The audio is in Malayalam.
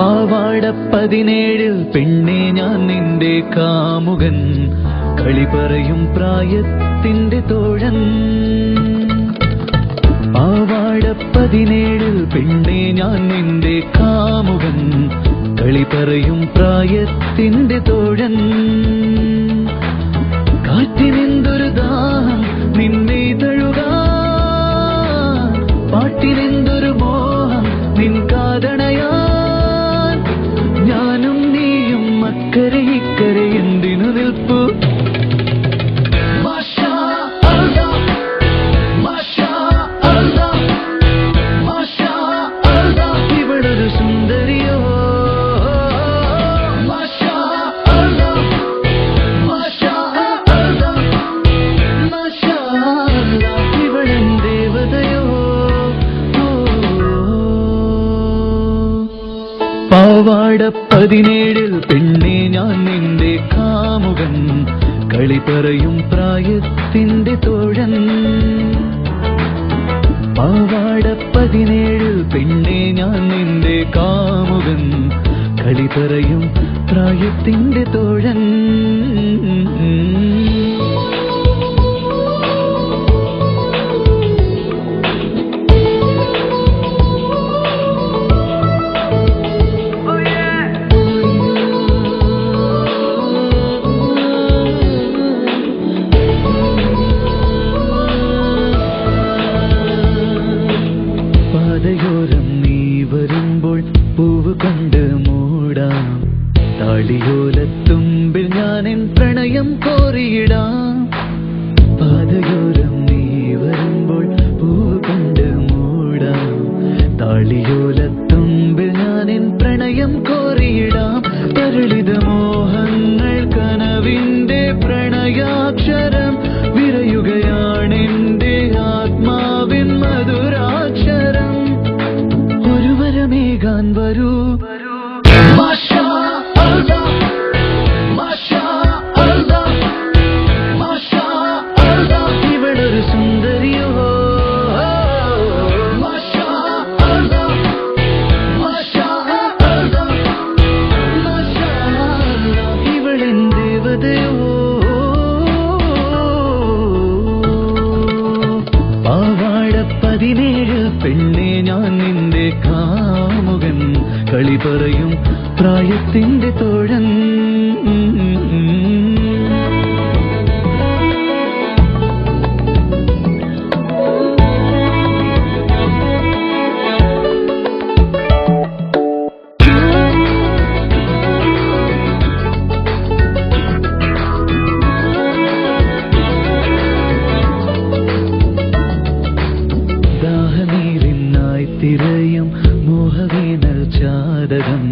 പാവാട 17 പെണ്ണെ ഞാൻ നിന്റെ കാമുകൻ, കളി പറയും പ്രായത്തിന്റെ തോഴൻ. പാവാട 17 പെണ്ണെ ഞാൻ നിന്റെ കാമുകൻ, കളി പറയും പ്രായത്തിന്റെ തോഴൻ. കാറ്റിനെന്തൊരു ദാഹം നിന്നെ തഴുകാൻ, പാട്ടിനെന്തൊരു മോഹം നിൻ കാതണയാൻ. ഞാനും നീയും അക്കരെ ഇക്കരെ എന്തിനു നിൽപ്പു? ഇവളൊരു സുന്ദരിയോ, ഇവളൻ ദേവതയോ. പാവാട 17 പെണ്ണെ ഞാൻ നിന്റെ കാമുകൻ, കളി പറയും പ്രായത്തിന്റെ തോഴൻ. പാവാട 17 പെണ്ണെ ഞാൻ നിന്റെ കാമുകൻ, കളി പറയും പ്രായത്തിന്റെ തോഴൻ. പാതയോരം നീ വരുമ്പോൾ പൂവ് കണ്ട് മൂടാം, താളിയോലത്തുമ്പിൽ ഞാനെൻ പ്രണയം കോറിയിടാം. പാതയോരം നീ വരുമ്പോൾ പൂവ് കണ്ട് മൂടാം, താളിയോലത്തുമ്പിൽ ഞാനെൻ പ്രണയം കോറിയിടാം. തരളിത മോഹങ്ങൾ കനവിന്റെ പ്രണയാക്ഷരം, വിരയുകയാണെന്റെ ആത്മാവിൻ മധുരാക്ഷരം. ഒരു വരമേകാൻ വരൂ, ഇവളൊരു സുന്ദരിയോ, ഇവളൻ ദേവതയോ. പാവാട 17 പെണ്ണെ ഞാൻ നിന്റെ കാമുകൻ, കളി പറയും പ്രായത്തിന്റെ തോഴൻ. ദാഹനീരിനായി തിരയും മോഹവേനൽ ചാതകം,